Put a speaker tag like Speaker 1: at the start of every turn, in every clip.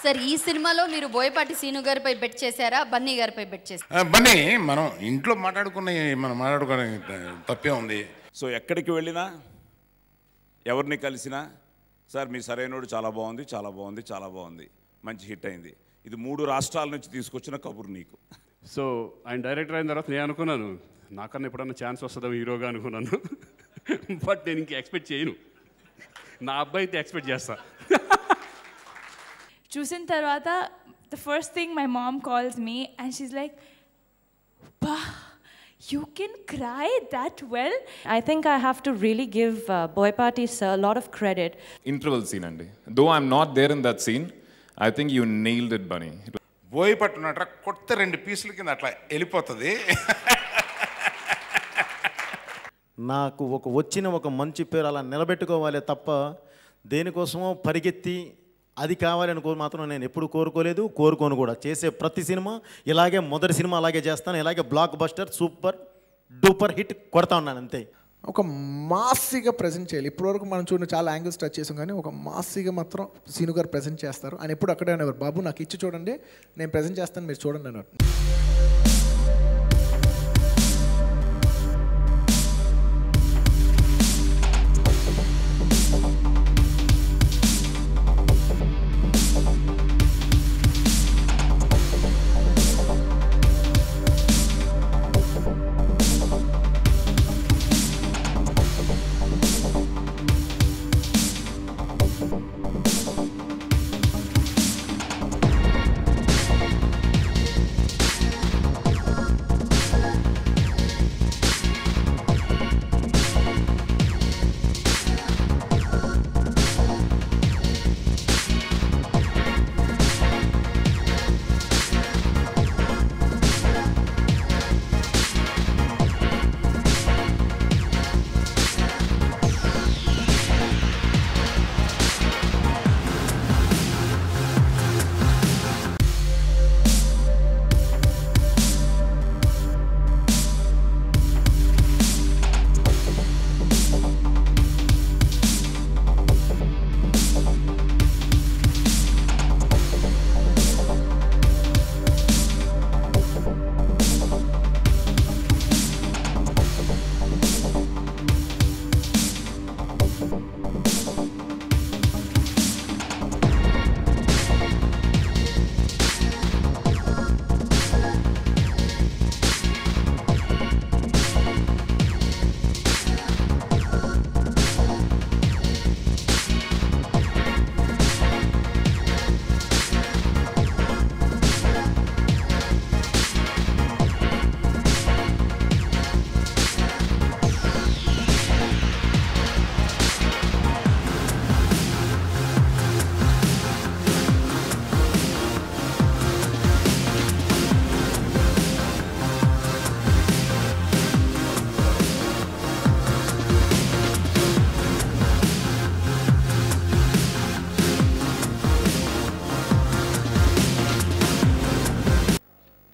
Speaker 1: Sir ఈ సినిమాలో మీరు బోయపాటి సీను గారిపై బెట్ చేశారా, బన్నీ గారిపై బెట్ చేశారా?
Speaker 2: బన్నీ మనం ఇంట్లో మనం మాట్లాడుకునే తప్పే ఉంది.
Speaker 3: సో ఎక్కడికి వెళ్ళినా ఎవరిని కలిసినా సార్ మీ సరైనోడు చాలా బాగుంది, చాలా బాగుంది, చాలా బాగుంది, మంచి హిట్ అయింది. ఇది 3 రాష్ట్రాల నుంచి తీసుకొచ్చిన కబురు నీకు.
Speaker 4: సో ఆయన డైరెక్టర్ అయిన తర్వాత నేను అనుకున్నాను నాకన్నా ఎప్పుడన్నా ఛాన్స్ వస్తుందో హీరోగా అనుకున్నాను. బట్ నేను ఇంక ఎక్స్పెక్ట్ చేయను, నా అబ్బాయి అయితే ఎక్స్పెక్ట్ చేస్తా.
Speaker 5: చూసిన తర్వాత the first thing my mom calls me and she's like, "Pa, you can cry that well."
Speaker 6: I think I have to really give Boyapati sir a lot of credit.
Speaker 7: Interval scene andi. Though I'm not there in that scene, I think you nailed it, Bunny.
Speaker 2: Boyapati నట కొత్త 2 పీసుల కింద అట్లా వెళ్ళిపోతుంది.
Speaker 8: నాకు వచ్చిన ఒక మంచి పేరు అలా నిలబెట్టుకోవాలి తప్ప దేనికోసమో పరిగెత్తి అది కావాలని మాత్రం నేను ఎప్పుడు కోరుకోను కూడా. చేసే ప్రతి సినిమా ఇలాగే మొదటి సినిమా అలాగే చేస్తాను, ఇలాగే block buster super duper hit కొడతా ఉన్నాను అంతే.
Speaker 9: ఒక మాస్గా ప్రజెంట్ చేయాలి. ఇప్పటివరకు మనం చూడండి చాలా యాంగిల్స్ టచ్ చేసాం, కానీ ఒక మాస్గా మాత్రం సీను గారు ప్రజెంట్ చేస్తారు. ఆయన ఎప్పుడు అక్కడే అనేవారు, బాబు నాకు ఇచ్చి చూడండి నేను ప్రజెంట్ చేస్తాను మీరు చూడండి అన్నారు.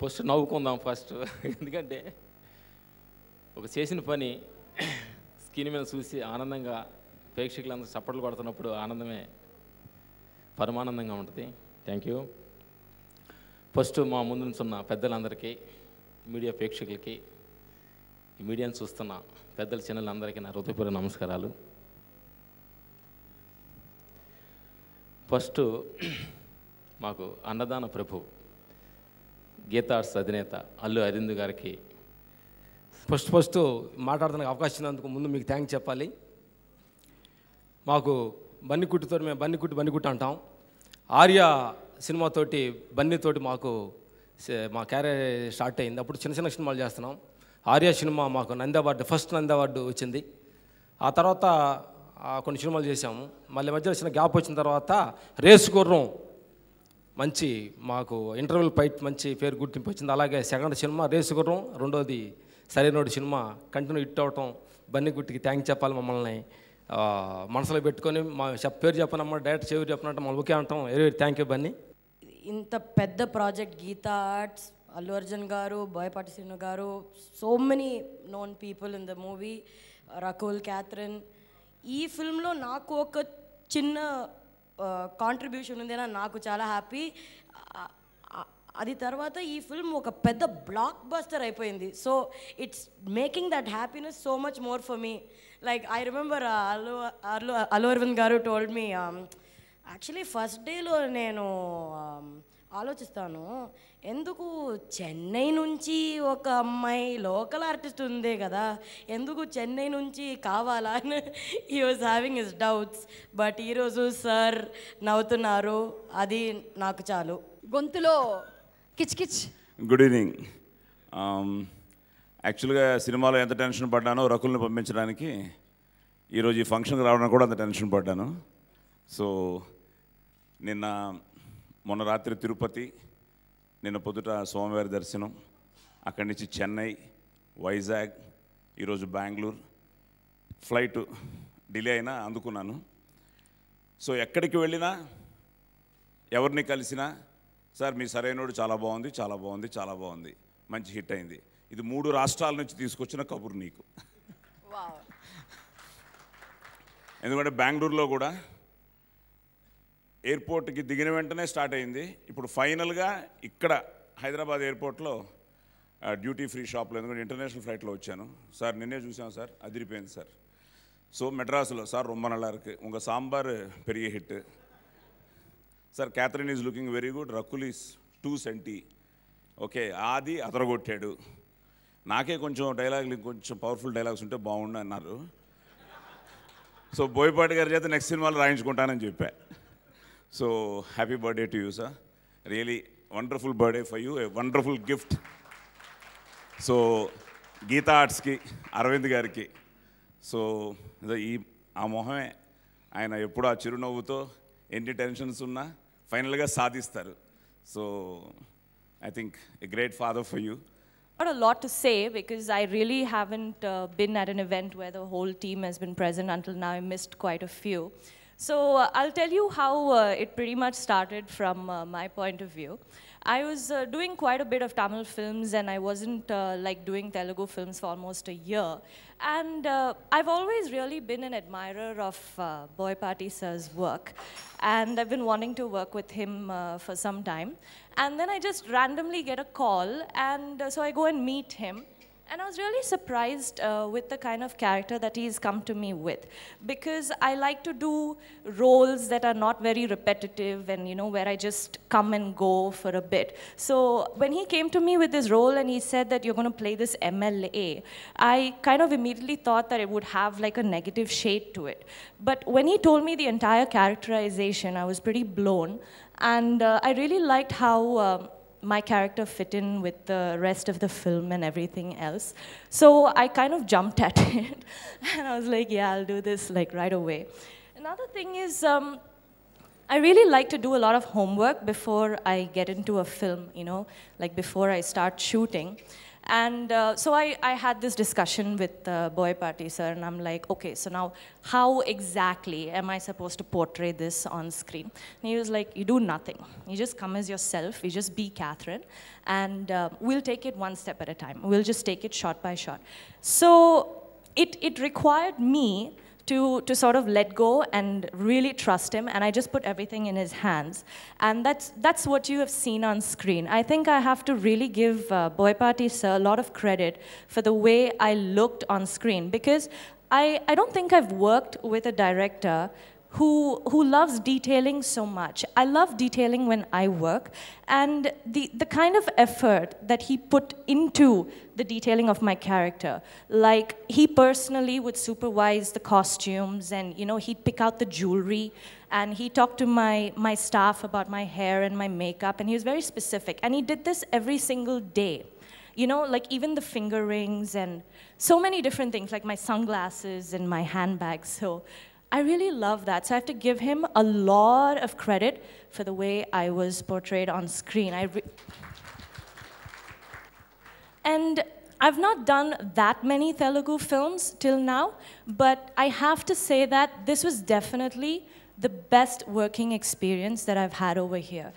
Speaker 10: ఫస్ట్ నవ్వుకుందాం ఫస్ట్, ఎందుకంటే ఒక చేసిన పని స్క్రీన్ మీద చూసి ఆనందంగా ప్రేక్షకులందరూ చప్పట్లు కొడుతున్నప్పుడు ఆనందమే పరమానందంగా ఉంటుంది. Thank you. ఫస్ట్ మా ముందు నుంచున్న పెద్దలందరికీ, మీడియా ప్రేక్షకులకి, ఈ మీడియాను చూస్తున్న పెద్దల చిన్నలందరికీ నా హృదయపూర్వక నమస్కారాలు. ఫస్ట్ మాకు అన్నదాన ప్రభు గీతా ఆర్ట్స్ అధినేత అల్లు అరవింద్ గారికి
Speaker 11: ఫస్ట్ మాట్లాడుతున్న అవకాశం ఇచ్చినందుకు ముందు మీకు థ్యాంక్ చెప్పాలి. మాకు బన్నికుట్టితో మేము బన్నికుట్టి అంటాం. ఆర్య సినిమాతోటి బన్నీతోటి మాకు మా క్యారియర్ స్టార్ట్ అయింది. అప్పుడు చిన్న సినిమాలు చేస్తున్నాం. ఆర్య సినిమా మాకు Nandi award, first Nandi award వచ్చింది. ఆ తర్వాత కొన్ని సినిమాలు చేసాము. మళ్ళీ మధ్యలో చిన్న గ్యాప్ వచ్చిన తర్వాత రేసు గుర్రం మంచి మాకు ఇంటర్వెల్ ఫైట్ మంచి పేరు గుర్తింపు వచ్చింది. అలాగే సెకండ్ సినిమా రేసు గుర్రం, రెండోది సరైనోడు సినిమా కంటిన్యూ హిట్ అవటం. బన్నీగుట్టికి థ్యాంక్ చెప్పాలి. మమ్మల్ని మనసులో పెట్టుకొని మా పేరు చెప్పనమ్మా, డైరెక్ట్ చెవి చెప్పనంటే మమ్మల్ని ఓకే అంటాం. Thank you Bunny.
Speaker 6: ఇంత పెద్ద project Geetha Arts, Allu Arjun garu, Boyapati Seenu garu, so many known people in the movie, Rakul, Catherine. ఈ ఫిల్మ్లో నాకు ఒక చిన్న కాంట్రిబ్యూషన్ ఉంది అని నాకు చాలా హ్యాపీ. అది తర్వాత ఈ ఫిల్మ్ ఒక పెద్ద బ్లాక్ బస్టర్ అయిపోయింది. So it's making that happiness so much more for me. Like I remember Allu Aravind garu told me, actually first డేలో నేను ఆలోచిస్తాను, ఎందుకు చెన్నై నుంచి ఒక అమ్మాయి లోకల్ ఆర్టిస్ట్ ఉందే కదా, ఎందుకు చెన్నై నుంచి కావాలా అని he was having his doubts. But ఈరోజు సార్ నవ్వుతున్నారు, అది నాకు చాలు.
Speaker 1: గొంతులో కిచ్.
Speaker 3: Good evening. యాక్చువల్గా సినిమాలో ఎంత టెన్షన్ పడ్డానో రకుల్ని పంపించడానికి ఈరోజు ఈ ఫంక్షన్కి రావడానికి కూడా అంత టెన్షన్ పడ్డాను. సో మొన్న రాత్రి తిరుపతి, నిన్న పొద్దుట సోమవారి దర్శనం, అక్కడి నుంచి చెన్నై, వైజాగ్, ఈరోజు బెంగళూరు. ఫ్లైట్ డిలే అయినా అందుకున్నాను. సో ఎక్కడికి వెళ్ళినా ఎవరిని కలిసినా, సార్ మీ సరైనోడు చాలా బాగుంది, చాలా బాగుంది, చాలా బాగుంది, మంచి హిట్ అయింది, ఇది 3 రాష్ట్రాల నుంచి తీసుకొచ్చిన కబురు నీకు. ఎందుకంటే బెంగళూరులో కూడా ఎయిర్పోర్ట్కి దిగిన వెంటనే స్టార్ట్ అయింది. ఇప్పుడు ఫైనల్గా ఇక్కడ హైదరాబాద్ ఎయిర్పోర్ట్లో డ్యూటీ ఫ్రీ షాప్లో, ఎందుకంటే ఇంటర్నేషనల్ ఫ్లైట్లో వచ్చాను. సార్ నిన్నే చూసాం సార్, అదిరిపోయింది సార్. సో మెడ్రాస్లో సార్ రొమ్మ నల్లా இருக்கு, உங்கள் சாம்பார் பெரிய hit sir. Catherine is looking very good, Rakul is 2 సెంటీ. ఓకే, ఆది అదరగొట్టాడు. నాకే కొంచెం డైలాగులు కొంచెం పవర్ఫుల్ డైలాగ్స్ ఉంటే బాగుండు అన్నారు. సో బోయపాటి గారి చేత నెక్స్ట్ సినిమాలో రాయించుకుంటానని చెప్పా. So happy birthday to you sir, really wonderful birthday for you, a wonderful gift. So Geetha ఆర్ట్స్కి, అరవింద్ గారికి, సో ఆ మొహమే ఆయన ఎప్పుడు ఆ చిరునవ్వుతో ఎన్ని టెన్షన్స్ ఉన్నా ఫైనల్గా సాధిస్తారు. So I think a great father for you.
Speaker 5: Not a lot to say because I really haven't been at an event where the whole team has been present until now. I missed quite a few. So I'll tell you how it pretty much started from my point of view. I was doing quite a bit of Tamil films and I wasn't like doing Telugu films for almost a year. And I've always really been an admirer of Boyapati sir's work. And I've been wanting to work with him for some time. And then I just randomly get a call and so I go and meet him. And I was really surprised with the kind of character that he's come to me with. Because I like to do roles that are not very repetitive and, you know, where I just come and go for a bit. So when he came to me with this role and he said that you're going to play this MLA, I kind of immediately thought that it would have like a negative shade to it. But when he told me the entire characterization, I was pretty blown. And I really liked how my character fit in with the rest of the film and everything else. So I kind of jumped at it and I was like, yeah, I'll do this like right away. Another thing is, I really like to do a lot of homework before I get into a film, you know, like before I start shooting. And so I had this discussion with Boyapati sir and I'm like, okay, so now how exactly am I supposed to portray this on screen? And he was like, you do nothing. You just come as yourself, you just be Catherine, and we'll take it one step at a time. We'll just take it shot by shot. So it required me to sort of let go and really trust him, and I just put everything in his hands. And that's what you have seen on screen. I think I have to really give Boyapati sir a lot of credit for the way I looked on screen, because I don't think I've worked with a director who loves detailing so much. I love detailing when I work, and the kind of effort that he put into the detailing of my character, like he personally would supervise the costumes and, you know, he'd pick out the jewelry and he talked to my staff about my hair and my makeup, and he was very specific, and he did this every single day. You know, like even the finger rings and so many different things, like my sunglasses and my handbags. So I really love that. So I have to give him a lot of credit for the way I was portrayed on screen. And I've not done that many Telugu films till now, but I have to say that this was definitely the best working experience that I've had over here.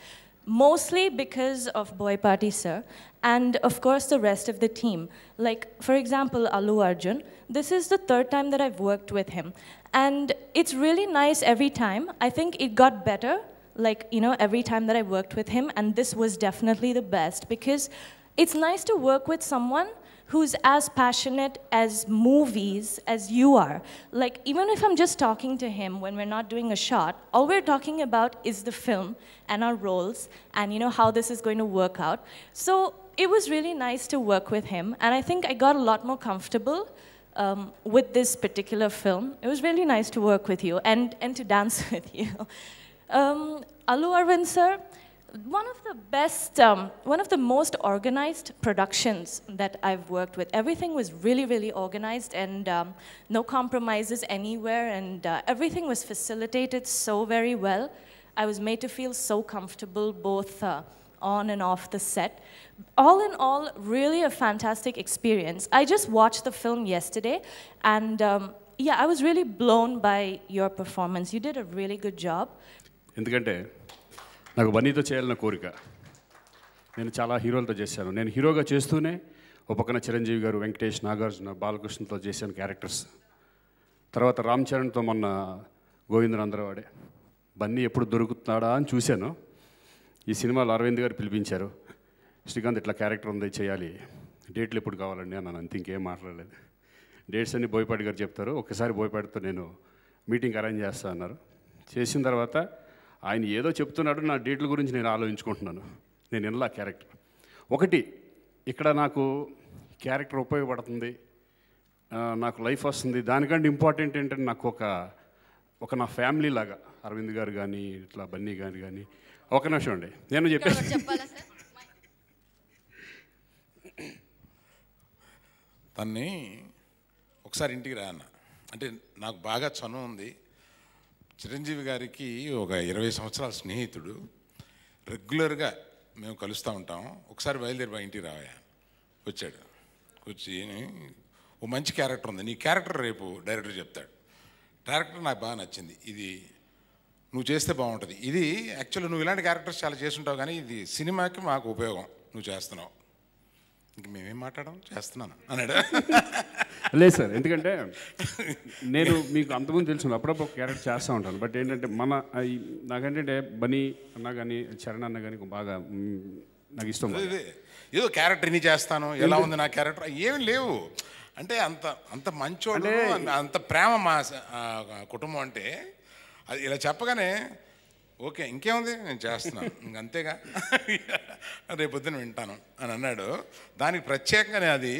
Speaker 5: Mostly because of Boyapati sir and of course the rest of the team. Like for example, Allu Arjun, this is the 3rd time that I've worked with him. And it's really nice every time. I think it got better, like, you know, every time that I worked with him, and this was definitely the best, because it's nice to work with someone who's as passionate as movies as you are. Like, even if I'm just talking to him when we're not doing a shot, all we're talking about is the film and our roles and, you know, how this is going to work out. So it was really nice to work with him, and I think I got a lot more comfortable with this particular film. It was really nice to work with you and to dance with you. Allu Arvind sir, one of the best, one of the most organized productions that I've worked with. Everything was really, really organized, and no compromises anywhere, and everything was facilitated so very well. I was made to feel so comfortable both on and off the set. All in all, really a fantastic experience. I just watched the film yesterday, and yeah, I was really blown by your performance. You did a really good job.
Speaker 4: ఎందుకంటే నాకు బన్నీతో చేయాలన్న కోరిక. నేను చాలా హీరోలతో చేశాను. నేను హీరోగా చేస్తూనే ఒక పక్కన చిరంజీవి గారు, వెంకటేష్, నాగార్జున, బాలకృష్ణతో చేశాను క్యారెక్టర్స్. తర్వాత రామ్ చరణ్తో మొన్న గోవిందరాంధ్రవాడే. బన్నీ ఎప్పుడు దొరుకుతున్నాడా అని చూశాను. ఈ సినిమాలో అరవింద్ గారు పిలిపించారు. శ్రీకాంత్ ఇట్లా క్యారెక్టర్ ఉంది, చేయాలి, డేట్లు ఎప్పుడు కావాలండి అన్నాను. అంత ఇంకేం మాట్లాడలేదు. డేట్స్ అన్ని బోయపాటి గారు చెప్తారు. ఒకసారి బోయపాటితో నేను మీటింగ్ అరేంజ్ చేస్తా అన్నారు. చేసిన తర్వాత ఆయన ఏదో చెప్తున్నాడు, నా డేట్ల గురించి నేను ఆలోచించుకుంటున్నాను. నేను వినలా క్యారెక్టర్. ఒకటి ఇక్కడ నాకు క్యారెక్టర్ ఉపయోగపడుతుంది, నాకు లైఫ్ వస్తుంది. దానికంటే ఇంపార్టెంట్ ఏంటంటే నాకు ఒక నా ఫ్యామిలీ లాగా అరవింద్ గారు కానీ, ఇట్లా బన్నీ గారు కానీ. ఒక నిమిషం అండి, నేను చెప్పేసి
Speaker 2: తన్ని ఒకసారి ఇంటికి రా అన్న. అంటే నాకు బాగా చనువు ఉంది. చిరంజీవి గారికి ఒక 20 సంవత్సరాల స్నేహితుడు. రెగ్యులర్గా మేము కలుస్తూ ఉంటాం. ఒకసారి బయలుదేరి బా ఇంటికి రావా వచ్చాడు. వచ్చి ఓ మంచి క్యారెక్టర్ ఉంది, నీ క్యారెక్టర్ రేపు డైరెక్టర్ చెప్తాడు. డైరెక్టర్ నాకు బాగా నచ్చింది, ఇది నువ్వు చేస్తే బాగుంటుంది. ఇది యాక్చువల్లీ నువ్వు ఇలాంటి క్యారెక్టర్స్ చాలా చేస్తుంటావు, కానీ ఇది సినిమాకి మాకు ఉపయోగం, నువ్వు చేస్తున్నావు. ఇంక మేమేం మాట్లాడడం, చేస్తున్నాను అన్నాడు.
Speaker 4: లేదు సార్, ఎందుకంటే నేను మీకు అంతకుముందు తెలుసు, అప్పుడప్పుడు క్యారెక్టర్ చేస్తూ ఉంటాను. బట్ ఏంటంటే నాకేంటంటే బనీ అన్న కానీ, చరణ్ అన్న కానీ బాగా నాకు ఇష్టం.
Speaker 2: ఏదో క్యారెక్టర్ ఇన్ని చేస్తాను, ఎలా ఉంది నా క్యారెక్టర్, ఏమి లేవు. అంటే అంత మంచోడు, అంత ప్రేమ మా కుటుంబం. అంటే అది ఇలా చెప్పగానే ఓకే ఇంకేముంది నేను చేస్తున్నాను, ఇంకంతేగా, రేపొద్దున వింటాను అని అన్నాడు. దానికి ప్రత్యేకంగా నేను అది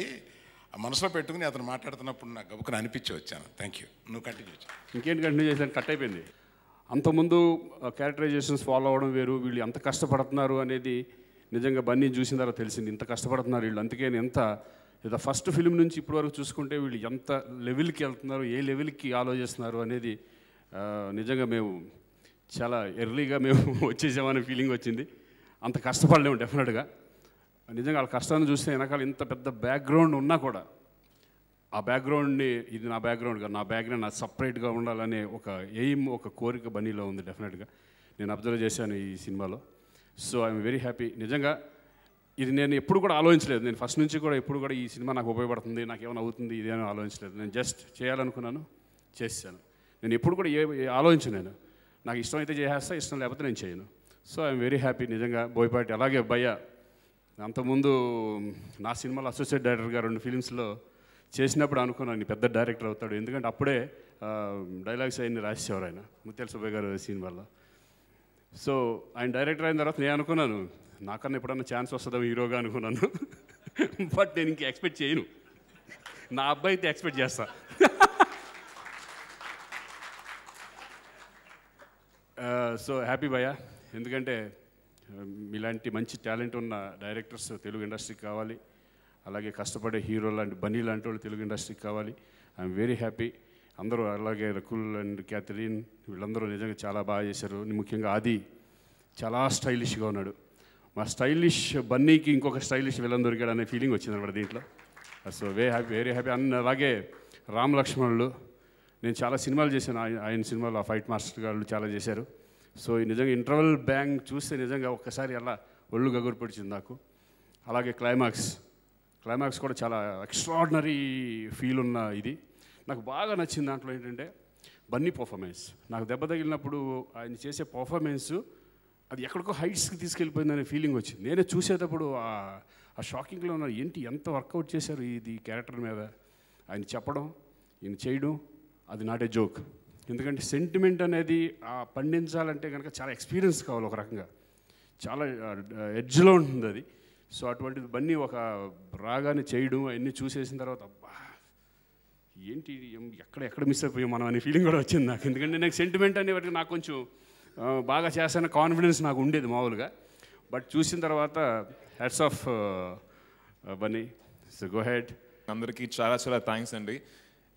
Speaker 2: మనసులో పెట్టుకుని అతను మాట్లాడుతున్నప్పుడు నాకు గబుకుని అనిపించి వచ్చాను. Thank you. నువ్వు కంటిన్యూ చేయి.
Speaker 4: ఇంకేంటి కంటిన్యూ చేశాను, కట్ అయిపోయింది. అంతకుముందు క్యారెక్టరైజేషన్స్ ఫాలో అవ్వడం వేరు, వీళ్ళు ఎంత కష్టపడుతున్నారు అనేది నిజంగా బన్నీ చూసిన తర్వాత తెలిసింది. ఇంత కష్టపడుతున్నారు వీళ్ళు. అందుకే ఏదో ఫస్ట్ ఫిలిం నుంచి ఇప్పటి వరకు చూసుకుంటే వీళ్ళు ఎంత లెవెల్కి వెళ్తున్నారు, ఏ లెవెల్కి ఆలోచిస్తున్నారు అనేది నిజంగా మేము చాలా ఎర్లీగా మేము వచ్చేసామనే ఫీలింగ్ వచ్చింది. అంత కష్టపడలేము డెఫినెట్గా. నిజంగా వాళ్ళ కష్టాన్ని చూస్తే వెనకాల ఇంత పెద్ద బ్యాక్గ్రౌండ్ ఉన్నా కూడా ఆ బ్యాక్గ్రౌండ్ని, ఇది నా బ్యాక్గ్రౌండ్ కాదు, నా బ్యాక్గ్రౌండ్ నాకు సపరేట్గా ఉండాలనే ఒక ఎయిమ్, ఒక కోరిక బన్నీలో ఉంది డెఫినెట్గా. నేను అబ్జర్వ్ చేశాను ఈ సినిమాలో. So I'm very happy. నిజంగా ఇది నేను ఎప్పుడు కూడా ఆలోచించలేదు. నేను ఫస్ట్ నుంచి కూడా ఎప్పుడు కూడా ఈ సినిమా నాకు ఉపయోగపడుతుంది, నాకు ఏమైనా అవుతుంది ఇదేమో ఆలోచించలేదు. నేను జస్ట్ చేయాలనుకున్నాను, చేశాను. నేను ఎప్పుడు కూడా ఆలోచించను. నాకు ఇష్టం అయితే చేసేస్తా, ఇష్టం లేకపోతే నేను చేయను. సో ఐఎమ్ వెరీ హ్యాపీ నిజంగా. బోయపాటి అలాగే భయ్య అంతకుముందు నా సినిమాలో అసోసియేట్ డైరెక్టర్గా 2 ఫిలిమ్స్లో చేసినప్పుడు అనుకున్నాను పెద్ద డైరెక్టర్ అవుతాడు. ఎందుకంటే అప్పుడే డైలాగ్స్ అవన్నీ రాసేవారు ఆయన, ముత్యాల సుబ్బయ్య గారు సినిమాలో. సో ఆయన డైరెక్టర్ అయిన తర్వాత నేను అనుకున్నాను నాకన్నా ఎప్పుడన్నా ఛాన్స్ వస్తుందో హీరోగా అనుకున్నాను. బట్ నేను ఇంక ఎక్స్పెక్ట్ చేయను. నా అబ్బాయి అయితే ఎక్స్పెక్ట్ చేస్తా. సో హ్యాపీ భయ్య. ఎందుకంటే ఇలాంటి మంచి టాలెంట్ ఉన్న డైరెక్టర్స్ తెలుగు ఇండస్ట్రీకి కావాలి. అలాగే కష్టపడే హీరో లాంటి బన్నీ లాంటి వాళ్ళు తెలుగు ఇండస్ట్రీకి కావాలి. I'm very happy. అందరూ అలాగే రకుల్ అండ్ క్యాథరిన్ వీళ్ళందరూ నిజంగా చాలా బాగా చేశారు. ముఖ్యంగా ఆది చాలా స్టైలిష్గా ఉన్నాడు. మా స్టైలిష్ బన్నీకి ఇంకొక స్టైలిష్ విలన్ దొరికాడు అనే ఫీలింగ్ వచ్చింది అనమాట దీంట్లో. So very happy. అన్న అలాగే రామ్ లక్ష్మణులు, నేను చాలా సినిమాలు చేశాను ఆయన సినిమాలో. ఫైట్ మాస్టర్ గారు చాలా చేశారు. సో నిజంగా ఇంటర్వల్ బ్యాంగ్ చూస్తే నిజంగా ఒక్కసారి అలా ఒళ్ళు గగురు పడిచింది నాకు. అలాగే క్లైమాక్స్ కూడా చాలా ఎక్స్ట్రాడినరీ ఫీల్ ఉన్న ఇది నాకు బాగా నచ్చింది. దాంట్లో ఏంటంటే బన్నీ పర్ఫార్మెన్స్ నాకు దెబ్బ తగిలినప్పుడు ఆయన చేసే పర్ఫార్మెన్స్ అది ఎక్కడికో హైట్స్కి తీసుకెళ్ళిపోయిందనే ఫీలింగ్ వచ్చింది. నేనే చూసేటప్పుడు ఆ షాకింగ్లో ఉన్న ఏంటి ఎంత వర్కౌట్ చేశారు ఇది క్యారెక్టర్ మీద. ఆయన చెప్పడం ఈయన చేయడం అది నాట్ ఏ జోక్. ఎందుకంటే సెంటిమెంట్ అనేది పండించాలంటే కనుక చాలా ఎక్స్పీరియన్స్ కావాలి, ఒక రకంగా చాలా ఎడ్జ్లో ఉంటుంది అది. సో అటువంటిది బన్నీ ఒక రాగాన్ని చేయడం అవన్నీ చూసేసిన తర్వాత అబ్బా ఏంటి ఎక్కడ మిస్ అయిపోయాం మనం అనే ఫీలింగ్ కూడా వచ్చింది నాకు. ఎందుకంటే నాకు సెంటిమెంట్ అనేవాటికి నాకు కొంచెం బాగా చేస్తాన కాన్ఫిడెన్స్ నాకు ఉండేది మామూలుగా. బట్ చూసిన తర్వాత hats off Bunny. So go head.
Speaker 7: అందరికీ చాలా చాలా థ్యాంక్స్ అండి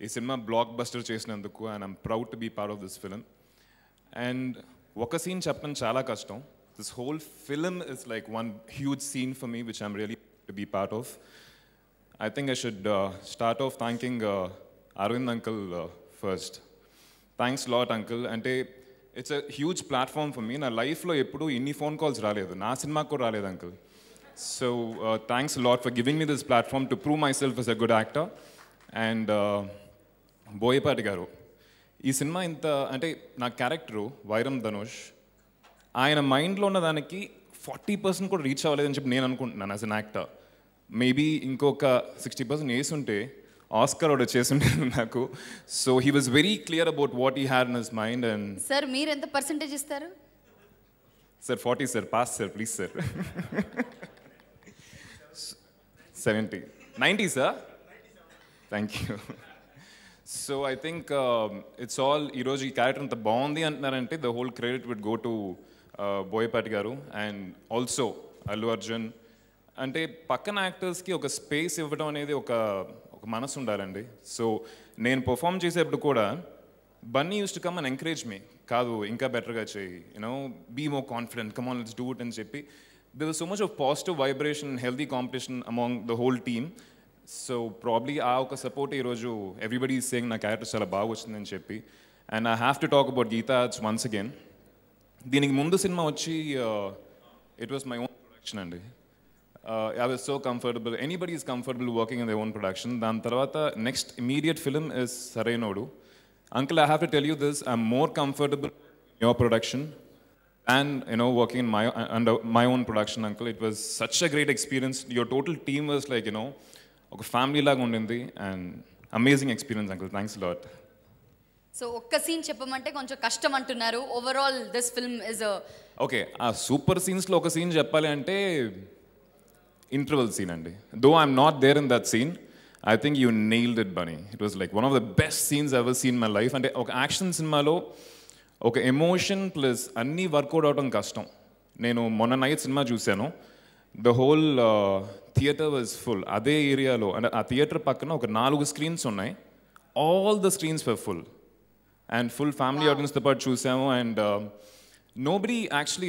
Speaker 7: ఈ సినిమా బ్లాక్ బస్టర్ చేసినందుకు. And I'm proud to be part of this film. అండ్ ఒక సీన్ చెప్పడం చాలా కష్టం. This whole film is like one huge scene for me which I'm really to be part of. I think I should start off thanking Arvind uncle first. Thanks a lot, uncle. Ante it's a huge platform for me. Na life lo eppudu inni phone calls raaledu. Na cinema ko raaledu, uncle. So thanks a lot for giving me this platform to prove myself as a good actor. And Boyapati garu, ee cinema inta ante na character Vairam Dhanush ayana mind lo ఉన్న దానికి 40% కూడా reach అవ్వలేదని చెప్పి నేను అనుకుంటున్నాను as an actor. Maybe ఇంకొక 60% వేసుంటే Oscar ఒకటి చేస్తుంటాను నాకు. So he was very clear about what he had in his mind. And
Speaker 1: sir మీరు ఎంత పర్సెంటేజ్ ఇస్తారు?
Speaker 7: Sir 40 sir. Pass sir please sir. 70 90 sir. Thank you. So I think it's all ఈరోజు ఈ character అంత బాగుంది అంటున్నారంటే the whole credit would go to Boyapati garu and also Allu Arjun. అంటే పక్కన యాక్టర్స్కి ఒక స్పేస్ ఇవ్వడం అనేది ఒక మనసు ఉండాలండి. సో నేను పర్ఫామ్ చేసేప్పుడు కూడా Bunny used to come and encourage me, కాదు ఇంకా బెటర్గా చేయి, you know be more confident, come on let's do it అని చెప్పి. there was so much of positive vibration and healthy competition among the whole team. So probably ఆ ఒక support ఈరోజు everybody is saying నా క్యారెక్టర్ చాలా బాగా వచ్చిందని చెప్పి. And I have to talk about Geetha Arts once again. దీనికి ముందు సినిమా వచ్చి it was my own production అండి. I was so comfortable. Anybody is comfortable working in their own production. దాని తర్వాత next immediate film is Sarainodu. Uncle, I have to tell you this, I'm more comfortable in your production and working in under my own production, uncle. It was such a great experience. Your total team was like oka family laga undindi and amazing experience, uncle. Thanks a lot.
Speaker 1: So ఒక్క scene చెప్పమంటే కొంచెం కష్టం అంటున్నారు. Overall this film is
Speaker 7: okay. ఆ super scenes లో ఒక scene చెప్పాలి అంటే ఇంటర్వెల్ సీన్ అండి. Though I'm not there in that scene, I think you nailed it Bunny. It was like one of the best scenes ever seen my life. అంటే ఒక action సినిమాలో ఒక ఎమోషన్ ప్లస్ అన్నీ వర్కౌట్ అవడం కష్టం. నేను మొన్న నైట్ సినిమా చూశాను, the whole theatre was full. అదే ఏరియాలో అంటే ఆ థియేటర్ పక్కన ఒక 4 స్క్రీన్స్ ఉన్నాయి. All the screens were full and full family ఆడియన్స్తో పాటు చూసాము. And nobody actually,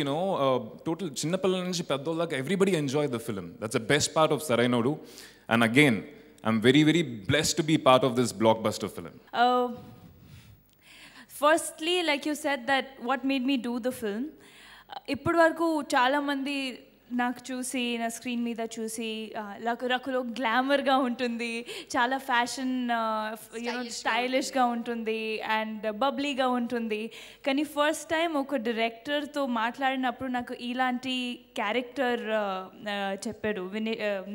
Speaker 7: total chinnapalla nunchi peddol daaka everybody enjoyed the film. That's the best part of Sarainodu. And again, I'm very, very blessed to be part of this blockbuster film.
Speaker 12: Firstly, like you said, that what made me do the film, ఇప్పటి వరకు చాలామంది నాకు చూసి నా screen మీద చూసి రకరకాల గ్లామర్గా ఉంటుంది, చాలా ఫ్యాషన్ స్టైలిష్గా ఉంటుంది అండ్ బబ్లీగా ఉంటుంది. కానీ ఫస్ట్ టైం ఒక డైరెక్టర్తో మాట్లాడినప్పుడు నాకు ఇలాంటి క్యారెక్టర్ చెప్పాడు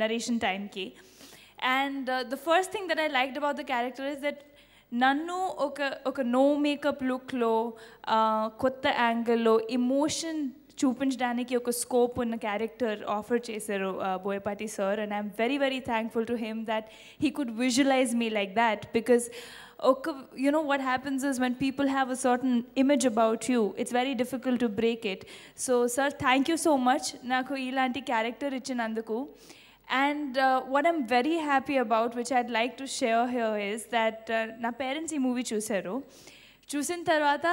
Speaker 12: నరేషన్ టైంకి. And the first thing that I liked about the character is that నన్ను ఒక నో మేకప్ లుక్లో కొత్త యాంగిల్లో ఎమోషన్ చూపించడానికి ఒక స్కోప్ ఉన్న క్యారెక్టర్ ఆఫర్ చేశారు Boyapati sir. And I'm very very thankful to him that he could visualize me like that. Because what happens is when people have a certain image about you, it's very difficult to break it. So sir, thank you so much నాకు ఇలాంటి character ఇచ్చినందుకు. And what I'm very happy about, which I'd like to share here, is that నా parents ఈ movie చూసిన తర్వాత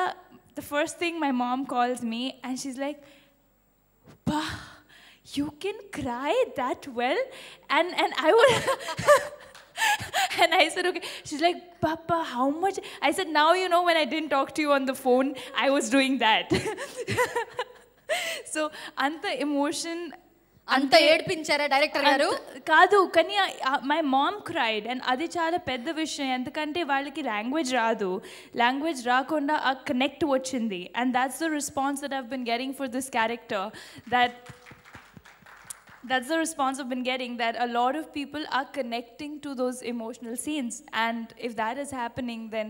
Speaker 12: the first thing my mom calls me and she's like, "Pa, you can cry that well?" And I would and I said, okay. She's like, "Papa, how much?" I said, "Now you know when I didn't talk to you on the phone, I was doing that." So anta emotion
Speaker 1: అంత ఏడిపించారా director గారు?
Speaker 12: కాదు, కానీ my mom cried, and అది చాలా పెద్ద విషయం. ఎందుకంటే వాళ్ళకి లాంగ్వేజ్ రాదు, లాంగ్వేజ్ రాకుండా ఆ కనెక్ట్ వచ్చింది. And that's the response that I've been getting for this character. That's the response I've been getting, that a lot of people are connecting to those emotional scenes. And if that is happening, then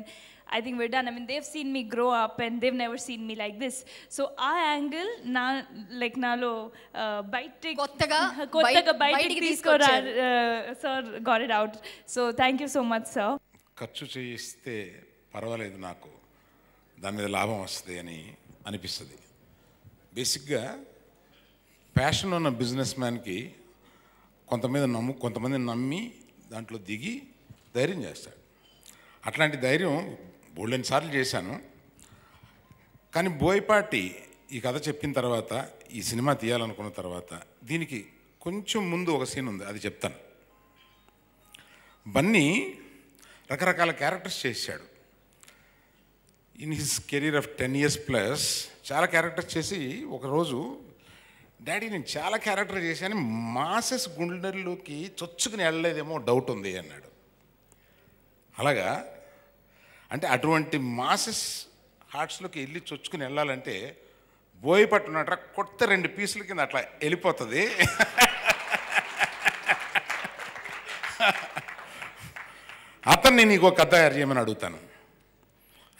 Speaker 12: I think we're done. I mean, they've seen me grow up and they've never seen me like this. So our angle, like nalo bite kottaga bite teeskora, sir got it out. So thank you so much, sir.
Speaker 2: ఖర్చు చేయిస్తే పర్వాలేదు, నాకు దాని మీద లాభం వస్తుంది అని అనిపిస్తుంది. బేసిక్గా ప్యాషన్ ఉన్న బిజినెస్ మ్యాన్కి కొంతమంది నమ్మి దాంట్లో దిగి ధైర్యం చేస్తాడు. అట్లాంటి ధైర్యం బోల్డెన్ సార్లు చేశాను. కానీ బోయపాటి ఈ కథ చెప్పిన తర్వాత, ఈ సినిమా తీయాలనుకున్న తర్వాత, దీనికి కొంచెం ముందు ఒక సీన్ ఉంది, అది చెప్తాను. బన్నీ రకరకాల క్యారెక్టర్స్ చేశాడు. In his career of 10 years plus చాలా క్యారెక్టర్స్ చేసి ఒకరోజు, డాడీ నేను చాలా క్యారెక్టర్ చేశాను, మాసెస్ గుండెల్లోకి చొచ్చుకుని వెళ్ళలేదేమో డౌట్ ఉంది అన్నాడు. అలాగా అంటే అటువంటి మాసెస్ హార్ట్స్లోకి వెళ్ళి చొచ్చుకుని వెళ్ళాలంటే బోయపాటి ఉన్నట్టు కొత్త 2 పీసుల కింద అట్లా వెళ్ళిపోతుంది. అతన్ని నీకు ఒక కథ తయారు చేయమని అడుగుతాను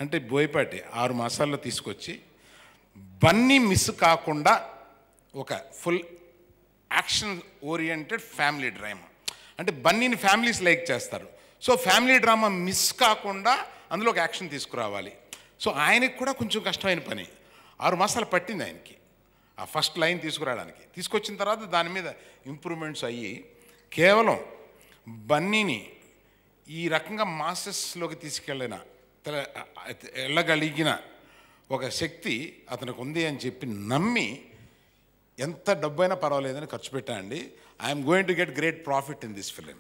Speaker 2: అంటే బోయపాటి 6 మాసాల్లో తీసుకొచ్చి బన్నీ మిస్ కాకుండా ఒక full action oriented family drama, అంటే బన్నీని ఫ్యామిలీస్ లైక్ చేస్తారు. సో ఫ్యామిలీ డ్రామా మిస్ కాకుండా అందులో ఒక యాక్షన్ తీసుకురావాలి. సో ఆయనకి కూడా కొంచెం కష్టమైన పని, 6 మాసాలు పట్టింది ఆయనకి ఆ ఫస్ట్ లైన్ తీసుకురావడానికి. తీసుకొచ్చిన తర్వాత దాని మీద ఇంప్రూవ్మెంట్స్ అయ్యి కేవలం బన్నీని ఈ రకంగా మాసెస్లోకి వెళ్ళగలిగిన ఒక శక్తి అతనికి ఉంది అని చెప్పి నమ్మి ఎంత డబ్బైనా పర్వాలేదని ఖర్చు పెట్టా అండి. I'm going to get great profit in this film.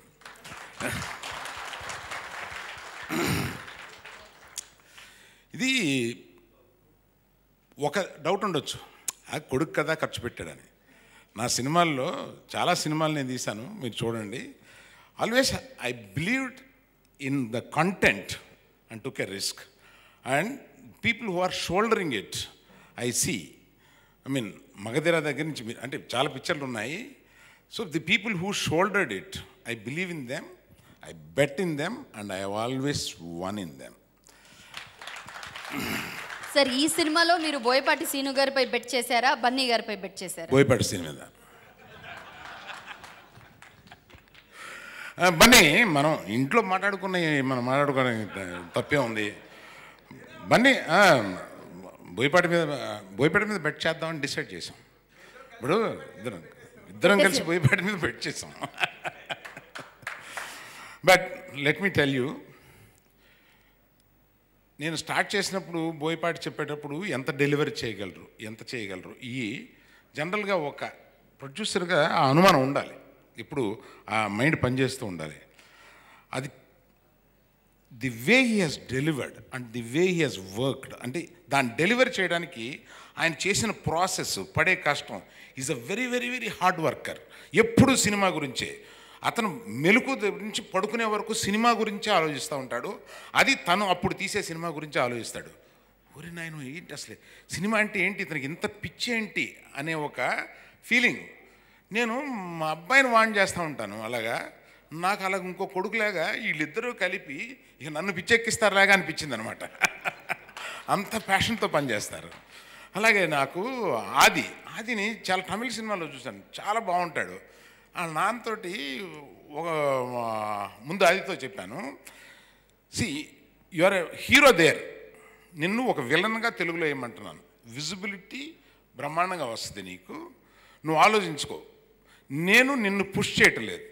Speaker 2: ఇది ఒక డౌట్ ఉండొచ్చు, ఆ కొడుకు కదా ఖర్చు పెట్టాడని. నా సినిమాల్లో చాలా సినిమాలు నేను తీశాను, మీరు చూడండి. Always I believed in the content and took a risk, and people who are shouldering it I see. I mean Magadheera దగ్గర నుంచి అంటే చాలా పిక్చర్లు ఉన్నాయి. So the people who shouldered it, I believe in them, I bet in them, and I have always won in them.
Speaker 1: Sir, ఈ సినిమాలో మీరు Boyapati scene గారిపై బెట్ చేశారా, బన్నీ గారిపై బెట్ చేశారా?
Speaker 2: బోయపాటి సీను మీద. బన్నీ మనం ఇంట్లో మనం మాట్లాడుకునే తప్పే ఉంది. బన్నీ బోయపాటి మీద బెట్ చేద్దామని డిసైడ్ చేసాం. ఇప్పుడు ఇద్దరం కలిసి బోయపాటి మీద బెట్ చేసాం. But let me tell you, నేను స్టార్ట్ చేసినప్పుడు బోయపాటి చెప్పేటప్పుడు ఎంత డెలివరీ చేయగలరు ఈ జనరల్గా ఒక ప్రొడ్యూసర్గా ఆ అనుమానం ఉండాలి, ఇప్పుడు ఆ మైండ్ పనిచేస్తూ ఉండాలి. అది the way he has delivered and the way he has worked, అంటే దాన్ని డెలివరీ చేయడానికి ఆయన చేసిన ప్రాసెస్, పడే కష్టం, is a very very very hard worker. ఎప్పుడు సినిమా గురించే, అతను మెలకు నుంచి పడుకునే వరకు సినిమా గురించే ఆలోచిస్తూ ఉంటాడు. అది తను అప్పుడు తీసే సినిమా గురించే ఆలోచిస్తాడు. ఒరే నాయన ఏంటి అసలే సినిమా అంటే ఏంటి, ఇతనికి ఇంత పిచ్చి ఏంటి అనే ఒక ఫీలింగ్. నేను మా అబ్బాయిని వాన్ చేస్తూ ఉంటాను అలాగా. నాకు అలాగ ఇంకో కొడుకులాగా వీళ్ళిద్దరూ కలిపి ఇక నన్ను పిచ్చెక్కిస్తారులాగా అనిపించింది అనమాట. అంత ప్యాషన్తో పనిచేస్తారు. అలాగే నాకు ఆదిని చాలా తమిళ సినిమాలో చూశాను, చాలా బాగుంటాడు. ఆ నాన్నతోటి ఒక ముందు ఆదితో చెప్పాను, see you are a hero there, నిన్ను ఒక విలన్గా తెలుగులో ఏమంటున్నాను, విజిబిలిటీ బ్రహ్మాండంగా వస్తుంది నీకు, నువ్వు ఆలోచించుకో, నేను నిన్ను పుష్ చేయటం లేదు,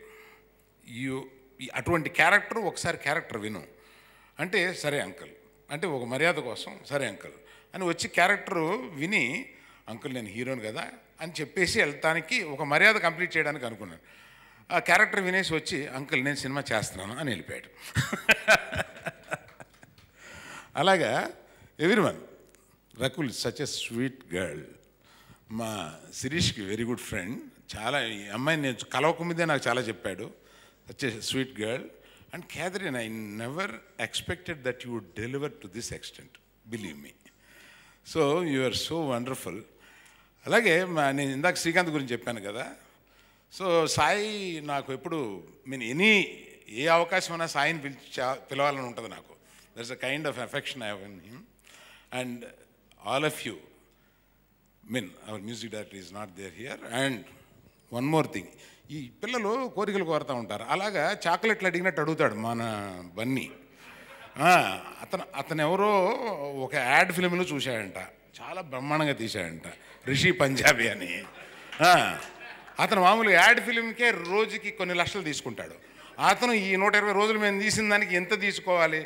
Speaker 2: అటువంటి క్యారెక్టర్ ఒకసారి క్యారెక్టర్ విను అంటే సరే అంకుల్, అంటే ఒక మర్యాద కోసం సరే అంకుల్ అని వచ్చి క్యారెక్టర్ విని, అంకుల్ నేను హీరోని కదా అని చెప్పేసి వెళ్తానికి ఒక మర్యాద కంప్లీట్ చేయడానికి అనుకున్నాను. ఆ క్యారెక్టర్ వినేసి వచ్చి అంకుల్ నేను సినిమా చేస్తున్నాను అని వెళ్ళిపోయాడు. అలాగా everyone, Rakul such a sweet girl, మా శిరీష్కి వెరీ గుడ్ ఫ్రెండ్, చాలా ఈ అమ్మాయిని నేను కలవక ముందే నాకు చాలా చెప్పాడు, such a sweet girl. And Catherine, I never expected that you would deliver to this extent, believe me. So you are so wonderful. అలాగే నేను ఇందాక శ్రీకాంత్ గురించి చెప్పాను కదా. సో సాయి నాకు ఎప్పుడు ఏ అవకాశం అయినా సాయిని పిలవాలని ఉంటుంది నాకు. That's a kind of affection I have in him. And all of you, our music director is not there here. And one more thing, ఈ పిల్లలు కోరికలు కోరుతూ ఉంటారు. అలాగా చాక్లెట్లు అడిగినట్టు అడుగుతాడు మన బన్నీ. అతను ఎవరో ఒక యాడ్ ఫిల్మ్లో చూశాడంట, చాలా బ్రహ్మాండంగా తీశాడంట, రిషి పంజాబీ అని. అతను మామూలుగా యాడ్ ఫిల్మ్కే రోజుకి కొన్ని లక్షలు తీసుకుంటాడు. అతను ఈ 120 రోజులు మేము తీసిన దానికి ఎంత తీసుకోవాలి?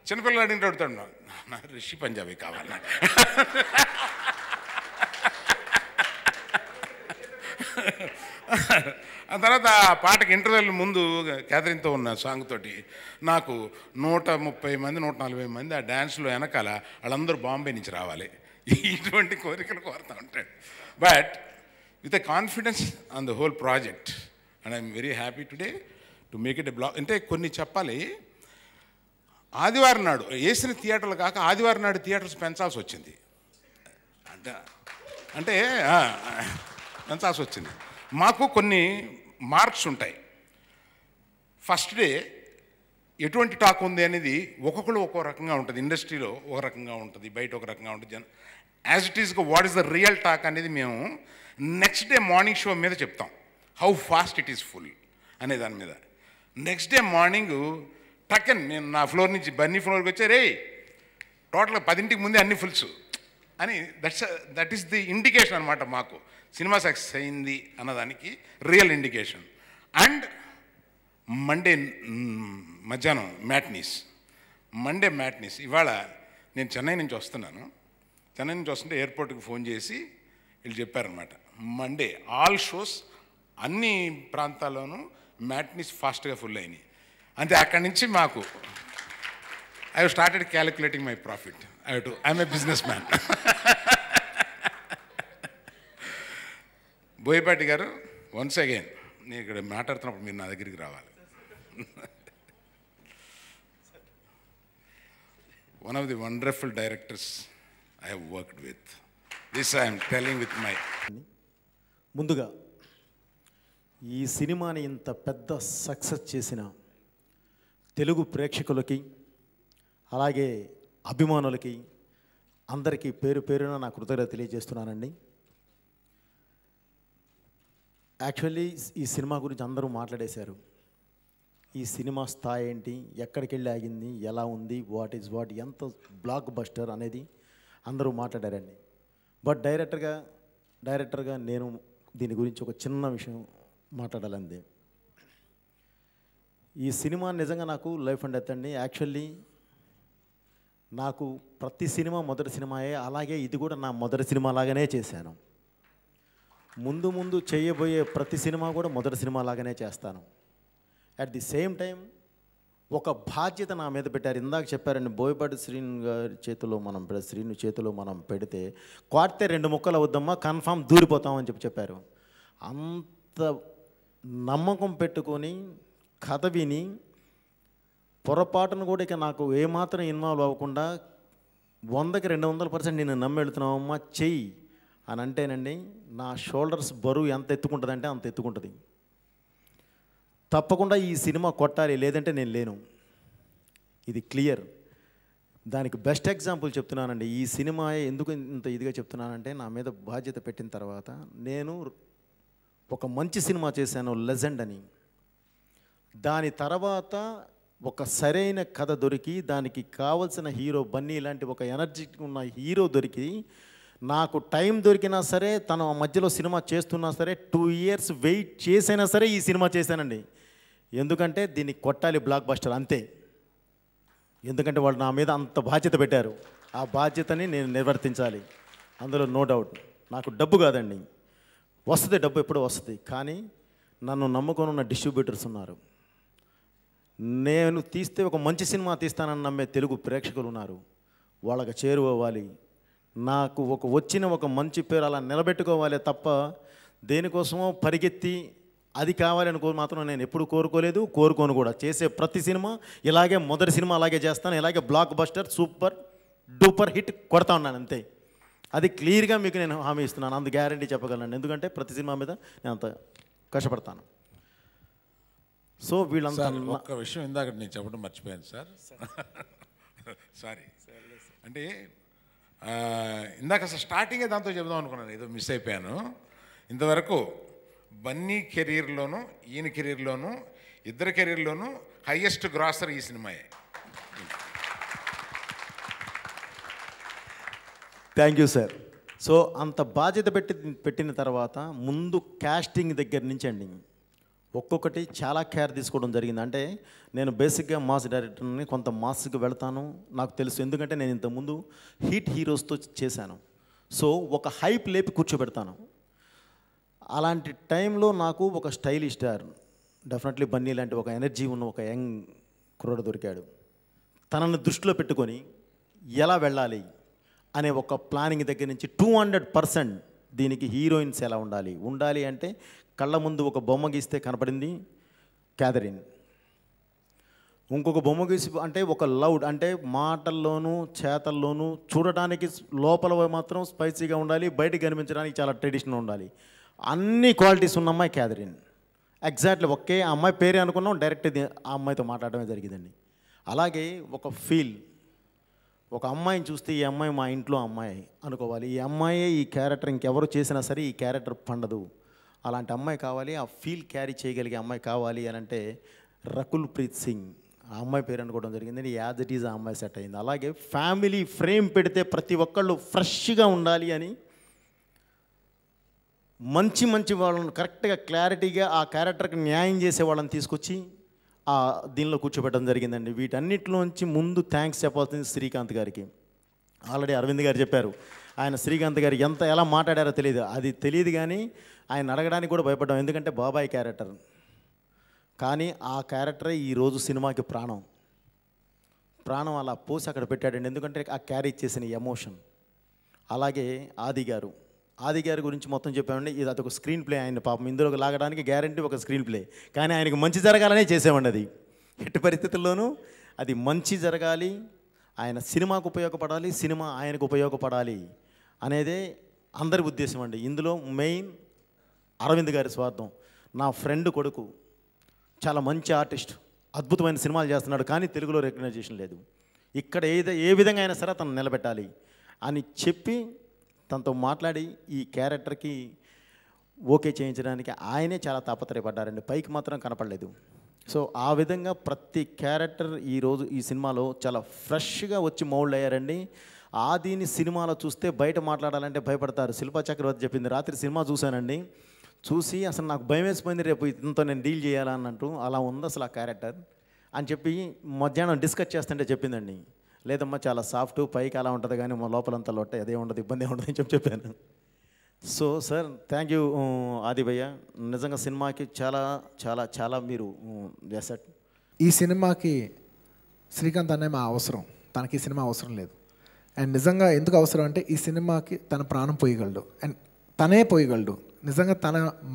Speaker 2: చిన్నపిల్లలు అడిగినట్టు అడుగుతాడు, నా రిషి పంజాబీ కావాలి. ఆ తర్వాత ఆ పాటకి ఇంటర్వెల్ ముందు క్యాథరిన్తో ఉన్న సాంగ్ తోటి నాకు 130 మంది 140 మంది ఆ డ్యాన్స్లో వెనకాల వాళ్ళందరూ బాంబే నుంచి రావాలి, ఇటువంటి కోరికలు కోరుతూ ఉంటాడు. But with a confidence on the whole project, and I'm very happy today to make it a blog. అంటే కొన్ని చెప్పాలి, ఆదివారం నాడు వేసిన థియేటర్లు కాక ఆదివారం నాడు థియేటర్స్ పెంచాల్సి వచ్చింది. అంటే పెంచాల్సి వచ్చింది. మాకు కొన్ని మార్క్స్ ఉంటాయి. ఫస్ట్ డే ఎటువంటి టాక్ ఉంది అనేది ఒక్కొక్కరు ఒక్కో రకంగా ఉంటుంది. ఇండస్ట్రీలో ఒక రకంగా ఉంటుంది, బయట ఒక రకంగా ఉంటుంది. యాజ్ ఇట్ ఈస్గా what is the real talk అనేది మేము నెక్స్ట్ డే మార్నింగ్ షో మీద చెప్తాం. How fast it is full అనే దాని మీద. నెక్స్ట్ డే మార్నింగ్ టక్కన్ నేను నా ఫ్లోర్ నుంచి బన్నీ ఫ్లోర్కి వచ్చే, రే టోటల్గా 10ంటికి ముందే అన్ని ఫుల్స్ అని. దట్ ఈస్ ది ఇండికేషన్ అనమాట మాకు సినిమా సక్సెస్ అయింది అన్నదానికి రియల్ ఇండికేషన్. అండ్ మండే మధ్యాహ్నం మండే మ్యాట్నీస్. ఇవాళ నేను చెన్నై నుంచి వస్తున్నాను. చెన్నై నుంచి వస్తుంటే ఎయిర్పోర్ట్కి ఫోన్ చేసి వీళ్ళు చెప్పారనమాట, మండే ఆల్ షోస్ అన్ని ప్రాంతాల్లోనూ మ్యాట్నీస్ ఫాస్ట్గా ఫుల్ అయినాయి. అంతే అక్కడి నుంచి మాకు I have started calculating my profit. I'm a business man. Boyapati గారు, వన్స్ అగైన్ నేను ఇక్కడ మాట్లాడుతున్నప్పుడు మీరు నా దగ్గరికి రావాలి. One of the wonderful directors I have worked with. This I'm telling with my.
Speaker 8: ముందుగా ఈ సినిమాని ఇంత పెద్ద సక్సెస్ చేసిన తెలుగు ప్రేక్షకులకి అలాగే అభిమానులకి అందరికీ పేరు పేరున నా కృతజ్ఞత తెలియజేస్తున్నానండి. యాక్చువల్లీ ఈ సినిమా గురించి అందరూ మాట్లాడేశారు. ఈ సినిమా స్థాయి ఏంటి, ఎక్కడికి వెళ్ళి ఆగింది, ఎలా ఉంది, వాట్ ఈజ్ వాట్, ఎంత బ్లాక్ బస్టర్ అనేది అందరూ మాట్లాడారండి. బట్ డైరెక్టర్గా నేను దీని గురించి ఒక చిన్న విషయం మాట్లాడాలండి. ఈ సినిమా నిజంగా నాకు లైఫ్ అండ్ డెత్ అండి. యాక్చువల్లీ నాకు ప్రతి సినిమా మొదటి సినిమాయే, అలాగే ఇది కూడా నా మొదటి సినిమా లాగానే చేశాను. ముందు చేయబోయే ప్రతి సినిమా కూడా మొదటి సినిమా లాగానే చేస్తాను. అట్ ది సేమ్ టైం ఒక బాధ్యత నా మీద పెట్టారు. ఇందాక చెప్పారండి, బోయపాటి శ్రీను చేతిలో మనం పెడితే కొడితే 2 ముక్కలు అవుద్దమ్మా, కన్ఫామ్ దూరిపోతామని చెప్పారు. అంత నమ్మకం పెట్టుకొని కథ విని పొరపాటును కూడా ఇక నాకు ఏమాత్రం ఇన్వాల్వ్ అవ్వకుండా 100కి 200% నేను నమ్మి వెళుతున్నామమ్మా చెయ్యి అని అంటేనండి, నా షోల్డర్స్ బరువు ఎంత ఎత్తుకుంటుందంటే అంత ఎత్తుకుంటుంది. తప్పకుండా ఈ సినిమా కొట్టాలి, లేదంటే నేను లేను. ఇది క్లియర్. దానికి బెస్ట్ ఎగ్జాంపుల్ చెప్తున్నానండి. ఈ సినిమా ఎందుకు ఇంత ఇదిగా చెప్తున్నానంటే, నా మీద బాధ్యత పెట్టిన తర్వాత నేను ఒక మంచి సినిమా చేశాను, లెజెండ్ అని. దాని తర్వాత ఒక సరైన కథ దొరికి, దానికి కావలసిన హీరో బన్నీ లాంటి ఒక ఎనర్జెటిక్ ఉన్న హీరో దొరికి, నాకు టైం దొరికినా సరే, తను మధ్యలో సినిమా చేస్తున్నా సరే 2 years వెయిట్ చేసైనా సరే ఈ సినిమా చేశానండి. ఎందుకంటే దీన్ని కొట్టాలి, బ్లాక్ బస్టర్ అంతే. ఎందుకంటే వాళ్ళు నా మీద అంత బాధ్యత పెట్టారు. ఆ బాధ్యతని నేను నిర్వర్తించాలి, అందులో నో డౌట్. నాకు డబ్బు కాదండి, వస్తుంది డబ్బు, ఎప్పుడో వస్తుంది. కానీ నన్ను నమ్ముకొని ఉన్న డిస్ట్రిబ్యూటర్స్ ఉన్నారు. నేను తీస్తే ఒక మంచి సినిమా తీస్తానని నమ్మే తెలుగు ప్రేక్షకులు ఉన్నారు. వాళ్ళకి చేరువవ్వాలి. నాకు వచ్చిన ఒక మంచి పేరు అలా నిలబెట్టుకోవాలి తప్ప దేనికోసమో పరిగెత్తి అది కావాలని మాత్రం నేను ఎప్పుడు కోరుకోలేదు, కోరుకోను కూడా. చేసే ప్రతి సినిమా ఇలాగే, మొదటి సినిమా అలాగే చేస్తాను, ఇలాగే block buster super duper hit కొడతా ఉన్నాను అంతే. అది క్లియర్గా మీకు నేను హామీ ఇస్తున్నాను, అందు గ్యారంటీ చెప్పగలను. ఎందుకంటే ప్రతి సినిమా మీద నేను అంత కష్టపడతాను. సో వీళ్ళంతా
Speaker 2: ఒక్క విషయం ఇందాక నేను చెప్పడం మర్చిపోయాను సార్. సారీ. అంటే ఇందాక అసలు స్టార్టింగే దాంతో చెబుదాం అనుకున్నాను, ఏదో మిస్ అయిపోయాను. ఇంతవరకు బన్నీ కెరీర్లోనూ ఈయన కెరీర్లోనూ ఇద్దరు కెరీర్లోనూ హైయెస్ట్ గ్రాసర్ ఈ సినిమాయే.
Speaker 8: Thank you sir. సో అంత బాధ్యత పెట్టిన తర్వాత ముందు కాస్టింగ్ దగ్గర నుంచి అండి ఒక్కొక్కటి చాలా కేర్ తీసుకోవడం జరిగింది. అంటే నేను బేసిక్గా మాస్ డైరెక్టర్ని, కొంత మాస్కి వెళ్తాను నాకు తెలుసు. ఎందుకంటే నేను ఇంతకుముందు హీట్ హీరోస్తో చేశాను. సో ఒక హైప్ లేపి కూర్చోబెడతాను. అలాంటి టైంలో నాకు ఒక స్టైలిష్ స్టార్, డెఫినెట్లీ బన్నీ లాంటి ఒక ఎనర్జీ ఉన్న ఒక యంగ్ కుర్రాడు దొరికాడు. తనని దృష్టిలో పెట్టుకొని ఎలా వెళ్ళాలి అనే ఒక ప్లానింగ్ దగ్గర నుంచి 200% దీనికి హీరోయిన్స్ ఎలా ఉండాలి అంటే కళ్ళ ముందు ఒక బొమ్మ గీస్తే కనపడింది క్యాథరిన్. ఇంకొక బొమ్మ గీసి అంటే ఒక లౌడ్, అంటే మాటల్లోనూ చేతల్లోనూ చూడటానికి లోపల మాత్రం స్పైసీగా ఉండాలి, బయటకు కనిపించడానికి చాలా ట్రెడిషనల్ ఉండాలి. అన్ని క్వాలిటీస్ ఉన్న అమ్మాయి క్యాథరిన్. ఎగ్జాక్ట్లీ ఒకే అమ్మాయి పేరే అనుకున్నాం, డైరెక్ట్ ఆ అమ్మాయితో మాట్లాడటమే జరిగిందండి. అలాగే ఒక ఫీల్, ఒక అమ్మాయిని చూస్తే ఈ అమ్మాయి మా ఇంట్లో అమ్మాయి అనుకోవాలి. ఈ అమ్మాయే ఈ క్యారెక్టర్ ఇంకెవరు చేసినా సరే ఈ క్యారెక్టర్ పండదు, అలాంటి అమ్మాయి కావాలి. ఆ ఫీల్ క్యారీ చేయగలిగే అమ్మాయి కావాలి అని అంటే రకుల్ ప్రీత్ సింగ్ ఆ అమ్మాయి పేరు అనుకోవడం జరిగింది. యాజ్ ఇట్ ఈజ్ ఆ అమ్మాయి సెట్ అయింది. అలాగే ఫ్యామిలీ ఫ్రేమ్ పెడితే ప్రతి ఒక్కళ్ళు ఫ్రెష్గా ఉండాలి అని మంచి వాళ్ళని కరెక్ట్గా క్లారిటీగా ఆ క్యారెక్టర్కి న్యాయం చేసే వాళ్ళని తీసుకొచ్చి దీనిలో కూర్చోబెట్టడం జరిగిందండి. వీటన్నిటిలోంచి ముందు థ్యాంక్స్ చెప్పాల్సింది శ్రీకాంత్ గారికి. ఆల్రెడీ అరవింద్ గారు చెప్పారు, ఆయన శ్రీకాంత్ గారు ఎలా మాట్లాడారో తెలియదు కానీ ఆయన అడగడానికి కూడా భయపడ్డాం. ఎందుకంటే బాబాయ్ క్యారెక్టర్, కానీ ఆ క్యారెక్టరే ఈరోజు సినిమాకి ప్రాణం అలా పోసి అక్కడ పెట్టాడండి. ఎందుకంటే ఆ క్యారీ చేసిన ఎమోషన్. అలాగే ఆది గారి గురించి మొత్తం చెప్పామండి. ఇది అదొక స్క్రీన్ ప్లే. ఆయన పాపం ఇందులో లాగడానికి గ్యారంటీ ఒక స్క్రీన్ ప్లే, కానీ ఆయనకు మంచి జరగాలనే చేసామండి. అది ఎట్టి పరిస్థితుల్లోనూ అది మంచి జరగాలి, ఆయన సినిమాకు ఉపయోగపడాలి, సినిమా ఆయనకు ఉపయోగపడాలి అనేదే అందరి ఉద్దేశం అండి. ఇందులో మెయిన్ అరవింద్ గారి స్వార్థం. నా ఫ్రెండ్ కొడుకు చాలా మంచి ఆర్టిస్ట్, అద్భుతమైన సినిమాలు చేస్తున్నాడు, కానీ తెలుగులో రికగ్నైజేషన్ లేదు. ఇక్కడ ఏ విధంగా అయినా సరే తను నిలబెట్టాలి అని చెప్పి తనతో మాట్లాడి ఈ క్యారెక్టర్కి ఓకే చేయించడానికి ఆయనే చాలా తాపత్రయపడ్డారండి. పైకి మాత్రం కనపడలేదు. సో ఆ విధంగా ప్రతి క్యారెక్టర్ ఈరోజు ఈ సినిమాలో చాలా ఫ్రెష్గా వచ్చి మౌల్డ్ అయ్యారండి. ఆదిని సినిమాలో చూస్తే బయట మాట్లాడాలంటే భయపడతారు. శిల్పా చక్రవర్తి చెప్పింది, రాత్రి సినిమా చూశానండి, చూసి అసలు నాకు భయం వేసిపోయింది, రేపు ఇతనితో నేను డీల్ చేయాలన్నట్టు అలా ఉంది అసలు ఆ క్యారెక్టర్ అని చెప్పి మధ్యాహ్నం డిస్కస్ చేస్తుంటే చెప్పిందండి. లేదమ్మా చాలా సాఫ్ట్, పైకి అలా ఉంటుంది కానీ మా లోపలంతా లొట్ట, అదే ఉండదు, ఇబ్బంది ఉండదు అని చెప్పాను. సో సార్ థ్యాంక్ యూ ఆది భయ్య, నిజంగా సినిమాకి చాలా చాలా చాలా మీరు చేశారు.
Speaker 9: ఈ సినిమాకి శ్రీకాంత్ అనే మా అవసరం, తనకి ఈ సినిమా అవసరం లేదు. అండ్ నిజంగా ఎందుకు అవసరం అంటే ఈ సినిమాకి తన ప్రాణం పోయగలడు, అండ్ తనే పోయగలడు. నిజంగా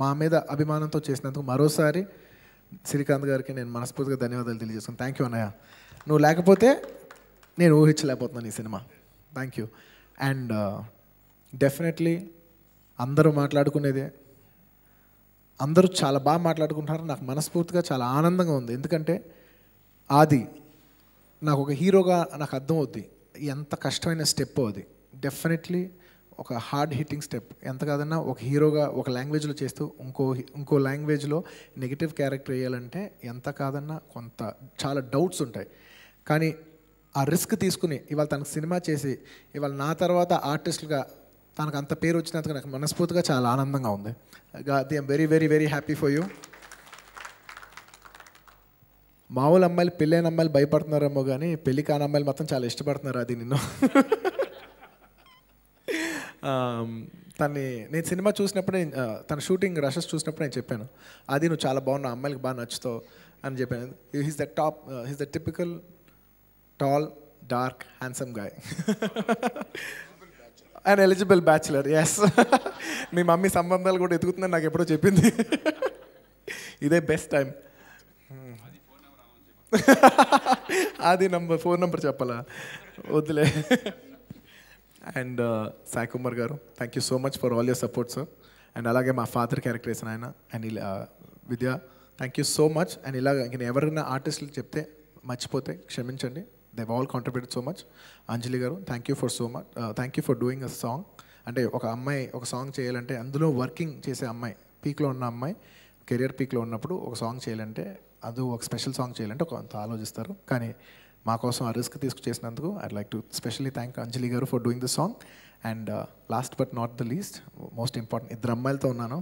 Speaker 9: మా మీద అభిమానంతో చేసినందుకు మరోసారి శ్రీకాంత్ గారికి నేను మనస్ఫూర్తిగా ధన్యవాదాలు తెలియజేస్తాను. థ్యాంక్ యూ అన్నయ్య, నువ్వు లేకపోతే నేను ఊహించలేకపోతున్నాను ఈ cinema. Thank you. And definitely అందరూ మాట్లాడుకునేదే, అందరూ చాలా బాగా మాట్లాడుకుంటున్నారు. నాకు మనస్ఫూర్తిగా చాలా ఆనందంగా ఉంది. ఎందుకంటే ఆది నాకు ఒక హీరోగా నాకు అర్థమవుద్ది ఎంత కష్టమైన స్టెప్ అది. డెఫినెట్లీ ఒక హార్డ్ హిట్టింగ్ స్టెప్. ఎంత కాదన్నా ఒక హీరోగా ఒక లాంగ్వేజ్లో చేస్తూ ఇంకో లాంగ్వేజ్లో నెగిటివ్ క్యారెక్టర్ వేయాలంటే ఎంత కాదన్నా చాలా డౌట్స్ ఉంటాయి. కానీ ఆ రిస్క్ తీసుకుని ఇవాళ తనకు సినిమా చేసి ఇవాళ నా తర్వాత ఆర్టిస్ట్గా తనకు అంత పేరు వచ్చినందుకు నాకు మనస్ఫూర్తిగా చాలా ఆనందంగా ఉంది. I'm very very very happy for you. మామూలు అమ్మాయిలు, పెళ్ళైన అమ్మాయిలు భయపడుతున్నారేమో కానీ పెళ్ళి కాని అమ్మాయిలు మాత్రం చాలా ఇష్టపడుతున్నారు అది నిన్ను. నేను సినిమా చూసినప్పుడు తన షూటింగ్ రషెస్ చూసినప్పుడు నేను చెప్పాను, అది నువ్వు చాలా బాగున్నావు, అమ్మాయిలకి బాగా నచ్చుతావు అని చెప్పాను. He's the typical tall dark handsome guy. And eligible bachelor. Yes, మీ మమ్మీ సంబంధాలు కూడా ఎదుగుతుందని నాకు ఎప్పుడో చెప్పింది. ఇదే బెస్ట్ టైం. అది ఫోన్ నెంబర్ చెప్పాలా, వద్దులే. And Sai Kumar garu, thank you so much for all your support sir. And అలాగే మా ఫాదర్ క్యారెక్టర్ వేసిన ఆయన and Vidya, thank you so much. And ఇలాగ ఇంక ఎవరైనా ఆర్టిస్టులు చెప్తే మర్చిపోతే క్షమించండి. They all contributed so much. అంజలి గారు, thank you for so much, thank you for doing a song. అంటే ఒక అమ్మాయి ఒక సాంగ్ చేయాలంటే, అందులో వర్కింగ్ చేసే అమ్మాయి, పీక్లో ఉన్న అమ్మాయి, కెరియర్ పీక్లో ఉన్నప్పుడు ఒక సాంగ్ చేయాలంటే, అది ఒక స్పెషల్ సాంగ్ చేయాలంటే కొంత ఆలోచిస్తారు. కానీ మా కోసం ఆ రిస్క్ తీసుకు చేసినందుకు I'd like to specially thank Anjali garu for doing the song. And last but not the least, most important, ఇద్దరు అమ్మాయిలతో ఉన్నాను.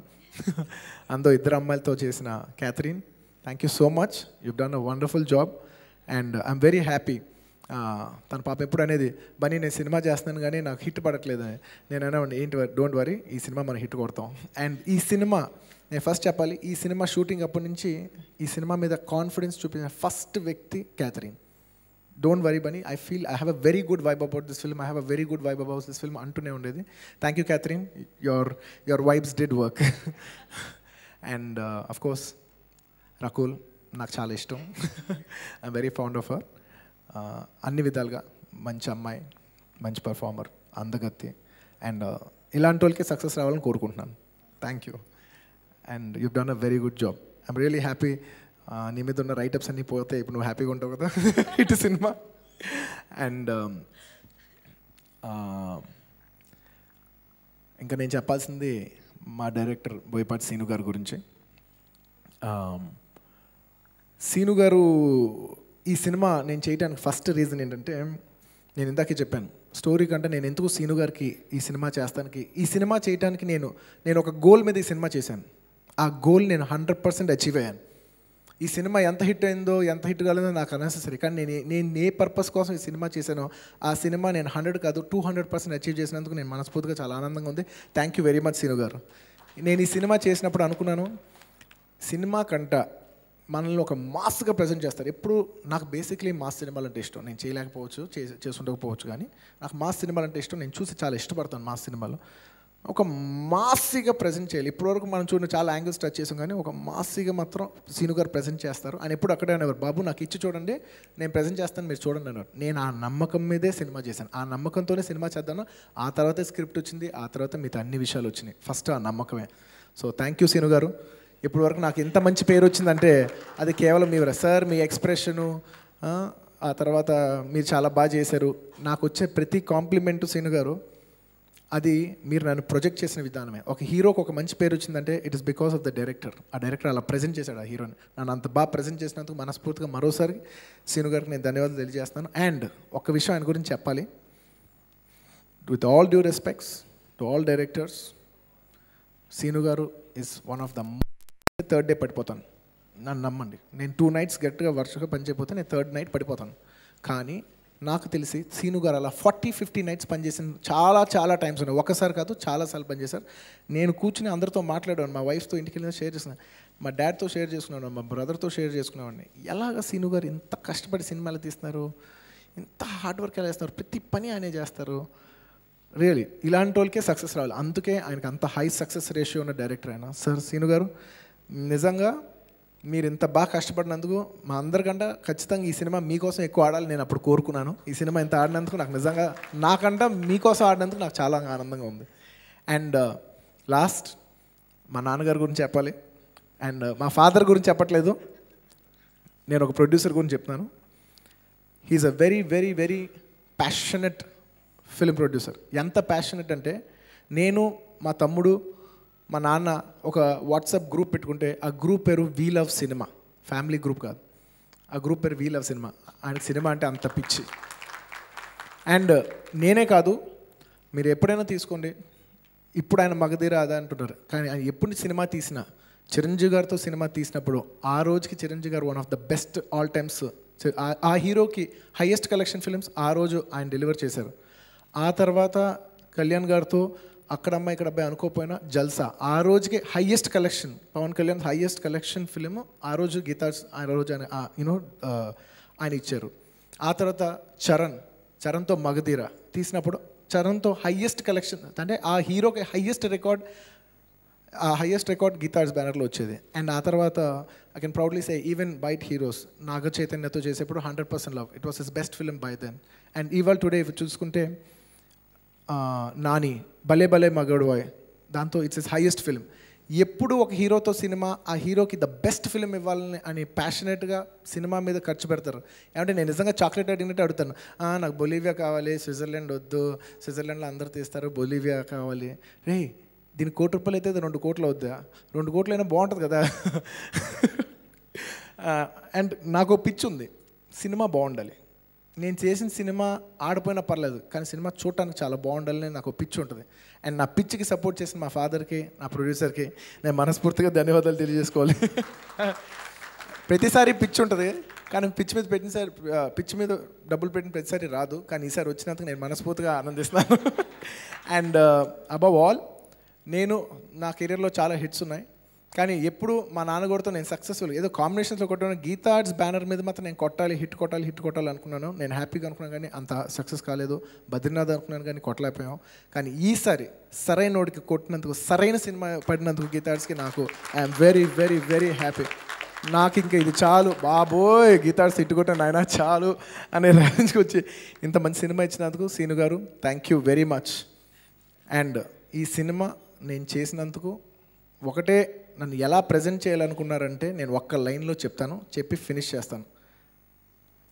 Speaker 9: అందులో ఇద్దరు అమ్మాయిలతో చేసిన Catherine, thank you so much, you done a wonderful job. And I'm very happy. తన పాప ఎప్పుడు అనేది, బన్నీ నేను సినిమా చేస్తున్నాను కానీ నాకు హిట్ పడట్లేదు. నేను అనేవాడిని, ఏంటి డోంట్ వరీ, ఈ సినిమా మనం హిట్ కొడతాం. అండ్ ఈ సినిమా, నేను ఫస్ట్ చెప్పాలి, ఈ సినిమా షూటింగ్ అప్పటి నుంచి ఈ సినిమా మీద కాన్ఫిడెన్స్ చూపించిన ఫస్ట్ వ్యక్తి Catherine. Don't worry bunny, I feel I have a very good vibe about this film, I have a very good vibe about this film అంటూనే ఉండేది. Thank you Catherine, your vibes did work. And of course Rakul నాకు చాలా ఇష్టం. I'm very fond of her. అన్ని విధాలుగా మంచి అమ్మాయి, మంచి పర్ఫార్మర్, అందగత్తి. అండ్ ఇలాంటి వాళ్ళకి సక్సెస్ రావాలని కోరుకుంటున్నాను. Thank you. And you done a very good job. I'm really happy. నీ మీద ఉన్న రైటప్స్ అన్నీ పోతే ఇప్పుడు నువ్వు హ్యాపీగా ఉంటావు కదా ఇటు సినిమా. అండ్ ఇంకా నేను చెప్పాల్సింది మా డైరెక్టర్ బోయపాటి సీను గారి గురించి. సీను గారు ఈ సినిమా నేను చేయడానికి ఫస్ట్ రీజన్ ఏంటంటే, నేను ఇందాకే చెప్పాను, స్టోరీ కంటే నేను ఎందుకు సీను గారికి ఈ సినిమా చేస్తానికి, ఈ సినిమా చేయడానికి నేను ఒక గోల్ మీద ఈ సినిమా చేశాను. ఆ గోల్ నేను 100% అచీవ్ అయ్యాను. ఈ సినిమా ఎంత హిట్ అయిందో ఎంత హిట్ కాలేదో నాకు అనెసెసరీ, కానీ నేను ఏ పర్పస్ కోసం ఈ సినిమా చేశానో ఆ సినిమా నేను 100 కాదు 200% అచీవ్ చేసినందుకు నేను మనస్ఫూర్తిగా చాలా ఆనందంగా ఉంది. Thank you very much Seenu garu. నేను ఈ సినిమా చేసినప్పుడు అనుకున్నాను, సినిమా కంట మనల్ని ఒక మాస్గా ప్రజెంట్ చేస్తారు. ఎప్పుడు నాకు బేసిక్లీ మాస్ సినిమాలు అంటే ఇష్టం. నేను చేయలేకపోవచ్చు, చేసుకుంటకపోవచ్చు, కానీ నాకు మాస్ సినిమాలు అంటే ఇష్టం. నేను చూసి చాలా ఇష్టపడతాను మాస్ సినిమాలు. ఒక మాస్గా ప్రజెంట్ చేయాలి. ఇప్పటివరకు మనం చూడండి చాలా యాంగిల్స్ టచ్ చేసాం, కానీ ఒక మాస్గా మాత్రం సీను గారు ప్రజెంట్ చేస్తారు. అని ఎప్పుడు అక్కడే అనేవారు, బాబు నాకు ఇచ్చి చూడండి, నేను ప్రజెంట్ చేస్తాను, మీరు చూడండి అన్నారు. నేను ఆ నమ్మకం మీదే సినిమా చేశాను. ఆ నమ్మకంతోనే సినిమా చేద్దాను. ఆ తర్వాతే స్క్రిప్ట్ వచ్చింది, ఆ తర్వాత మిగతా అన్ని విషయాలు వచ్చినాయి. ఫస్ట్ ఆ నమ్మకమే. సో థ్యాంక్ యూ సీను గారు. ఇప్పటి వరకు నాకు ఎంత మంచి పేరు వచ్చిందంటే అది కేవలం మీ సార్, మీ ఎక్స్ప్రెషను, ఆ తర్వాత మీరు చాలా బాగా చేశారు. నాకు వచ్చే ప్రతి కాంప్లిమెంటు సీను గారు, అది మీరు నన్ను ప్రొజెక్ట్ చేసిన విధానమే. ఒక హీరోకి ఒక మంచి పేరు వచ్చిందంటే it is because of the director. ఆ డైరెక్టర్ అలా ప్రజెంట్ చేశాడు ఆ హీరోని. నన్ను అంత బాగా ప్రజెంట్ చేసినందుకు మనస్ఫూర్తిగా మరోసారి సీను గారికి నేను ధన్యవాదాలు తెలియజేస్తాను. అండ్ ఒక విషయం ఆయన గురించి చెప్పాలి. With all due respects to all directors, Seenu garu is one of the third day పడిపోతాను. నన్ను నమ్మండి, నేను 2 nights గట్టిగా వరుసగా పనిచేయకపోతే నేను థర్డ్ నైట్ పడిపోతాను. కానీ నాకు తెలిసి సీను గారు అలా 40-50 nights పనిచేసిన చాలా టైమ్స్ ఉన్నాయి. ఒకసారి కాదు చాలాసార్లు పనిచేశారు. నేను కూర్చుని అందరితో మాట్లాడాను, మా వైఫ్తో ఇంటికి వెళ్ళిన షేర్ చేస్తున్నాను, మా డాడ్తో షేర్ చేసుకున్నాను, మా బ్రదర్తో షేర్ చేసుకునేవాడిని. ఎలాగ సీను గారు ఇంత కష్టపడి సినిమాలు తీస్తున్నారు, ఇంత హార్డ్ వర్క్ ఎలా చేస్తున్నారు, ప్రతి పని ఆయనే చేస్తారు. రియలీ ఇలాంటి వాళ్ళకే సక్సెస్ రావాలి. అందుకే ఆయనకు అంత హై సక్సెస్ రేషియో ఉన్న డైరెక్టర్ ఆయన. సార్ సీను గారు, నిజంగా మీరు ఇంత బాగా కష్టపడినందుకు మా అందరికంటే ఖచ్చితంగా ఈ సినిమా మీకోసం ఎక్కువ ఆడాలి నేను అప్పుడు కోరుకున్నాను. ఈ సినిమా ఇంత ఆడినందుకు నాకు నిజంగా, నాకంటే మీకోసం ఆడినందుకు నాకు చాలా ఆనందంగా ఉంది. అండ్ లాస్ట్ మా నాన్నగారి గురించి చెప్పాలి. అండ్ మా ఫాదర్ గురించి చెప్పట్లేదు, నేను ఒక ప్రొడ్యూసర్ గురించి చెప్తున్నాను. He's a very very very passionate film producer. ఎంత ప్యాషనెట్ అంటే, నేను మా తమ్ముడు మా నాన్న ఒక వాట్సాప్ గ్రూప్ పెట్టుకుంటే ఆ గ్రూప్ పేరు we love cinema. Family group కాదు, ఆ గ్రూప్ పేరు వీ లవ్ సినిమా. ఆయనకు సినిమా అంటే అంత పిచ్చి. అండ్ నేనే కాదు, మీరు ఎప్పుడైనా తీసుకోండి, ఇప్పుడు ఆయన మగధీర అదా అంటున్నారు, కానీ ఆయన ఎప్పుడు సినిమా తీసినా, చిరంజీవి గారితో సినిమా తీసినప్పుడు ఆ రోజుకి చిరంజీవి గారు one of the best all times. ఆ హీరోకి హైయెస్ట్ కలెక్షన్ ఫిల్మ్స్ ఆ రోజు ఆయన డెలివర్ చేశారు. ఆ తర్వాత కళ్యాణ్ గారితో అక్కడ అమ్మాయి ఇక్కడ అబ్బాయి అనుకోపోయినా జల్సా ఆ రోజుకి highest collection, Pawan Kalyan highest collection film ఆ రోజు గీతార్స్ ఆ రోజు ఆయన ఆయన ఇచ్చారు. ఆ తర్వాత చరణ్తో మగధీర తీసినప్పుడు చరణ్తో హయ్యెస్ట్ కలెక్షన్ అంటే ఆ హీరోకి హయ్యెస్ట్ రికార్డ్ గీతా ఆర్ట్స్ బ్యానర్లో వచ్చేది. అండ్ ఆ తర్వాత I can proudly say even bite heroes Naga చైతన్యతో చేసేప్పుడు 100% love, it was his best film by then. And ఇవాళ టుడే చూసుకుంటే నాని భలే భలే మగడువాయ్, దాంతో ఇట్స్ హిస్ హైయెస్ట్ ఫిల్మ్. ఎప్పుడు ఒక హీరోతో సినిమా ఆ హీరోకి ద బెస్ట్ ఫిల్మ్ ఇవ్వాలని అని ప్యాషనెట్గా సినిమా మీద ఖర్చు పెడతారు. ఏమంటే నేను నిజంగా చాక్లెట్ అడిగినట్టు అడుగుతాను, నాకు బొలీవియా కావాలి, స్విట్జర్లాండ్ వద్దు, స్విట్జర్లాండ్లో అందరు తీస్తారు, బొలీవియా కావాలి. రే దీనికి ₹1,00,00,000 అయితే 2 కోట్లు అవుద్దా? 2 కోట్లు అయినా బాగుంటుంది కదా. అండ్ నాకు పిచ్చి ఉంది, సినిమా బాగుండాలి. నేను చేసిన సినిమా ఆడిపోయినా పర్లేదు కానీ సినిమా చూడటానికి చాలా బాగుండాలని నాకు పిచ్చి ఉంటుంది. అండ్ నా పిచ్చికి సపోర్ట్ చేసిన మా ఫాదర్కి, నా ప్రొడ్యూసర్కి నేను మనస్ఫూర్తిగా ధన్యవాదాలు తెలియజేసుకోవాలి. ప్రతిసారి పిచ్చి ఉంటుంది కానీ పిచ్చి మీద డబ్బులు పెట్టిన ప్రతిసారి రాదు, కానీ ఈసారి వచ్చినందుకు నేను మనస్ఫూర్తిగా ఆనందిస్తున్నాను. అండ్ అబవ్ ఆల్ నేను నా కెరీర్లో చాలా హిట్స్ ఉన్నాయి కానీ ఎప్పుడు మా నాన్నగోడితో నేను సక్సెస్ఫుల్ ఏదో కాంబినేషన్స్లో కొట్టాను. గీతా ఆర్ట్స్ బ్యానర్ మీద మాత్రం నేను హిట్ కొట్టాలి అనుకున్నాను. నేను హ్యాపీగా అనుకున్నాను కానీ అంత సక్సెస్ కాలేదు. బద్రీనాథ్ అనుకున్నాను కానీ కొట్టలేకపోయాం. కానీ ఈసారి సరైన నోడికి కొట్టినందుకు, సరైన సినిమా పడినందుకు గీతా ఆర్ట్స్కి నాకు I'm very very very happy. నాకు ఇంకా ఇది చాలు బాబోయ్, గీతా ఆర్ట్స్ హిట్ కొట్టాను ఆయన చాలు అనే రేంజ్కి వచ్చి ఇంత మంచి సినిమా ఇచ్చినందుకు సీను గారు thank you very much. And ఈ సినిమా నేను చేసినందుకు ఒకటే నన్ను ఎలా ప్రజెంట్ చేయాలనుకున్నారంటే నేను ఒక్క లైన్లో చెప్తాను, చెప్పి ఫినిష్ చేస్తాను.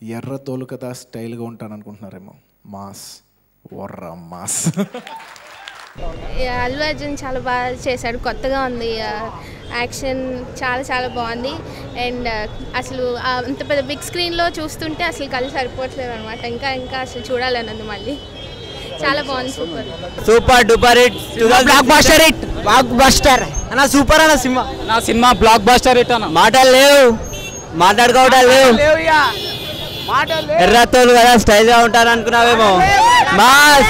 Speaker 9: ఎర్ర తోలు కదా స్టైల్గా ఉంటాను అనుకుంటున్నారేమో, మాస్ వర్ర మాస్.
Speaker 13: అల్లు అర్జున్ చాలా బాగా చేశాడు, కొత్తగా ఉంది, యాక్షన్ చాలా చాలా బాగుంది. అండ్ అసలు అంత పెద్ద బిగ్ స్క్రీన్లో చూస్తుంటే అసలు కళ్ళు సరిపోవట్లేదు అనమాట. ఇంకా అసలు చూడాలన్నది మళ్ళీ చాలా బాగుంది.
Speaker 14: Super duper hit, block buster hit, block buster అన్న, సూపర్ అన్న సినిమా. నా సినిమా బ్లాక్ బస్టర్ హిట్ అన్న, మాటలు లేవు, మాట్లాడుకోవటాలు లేవు. ఎర్రతోలు కదా స్టైల్గా ఉంటాను అనుకున్నావేమో, మాస్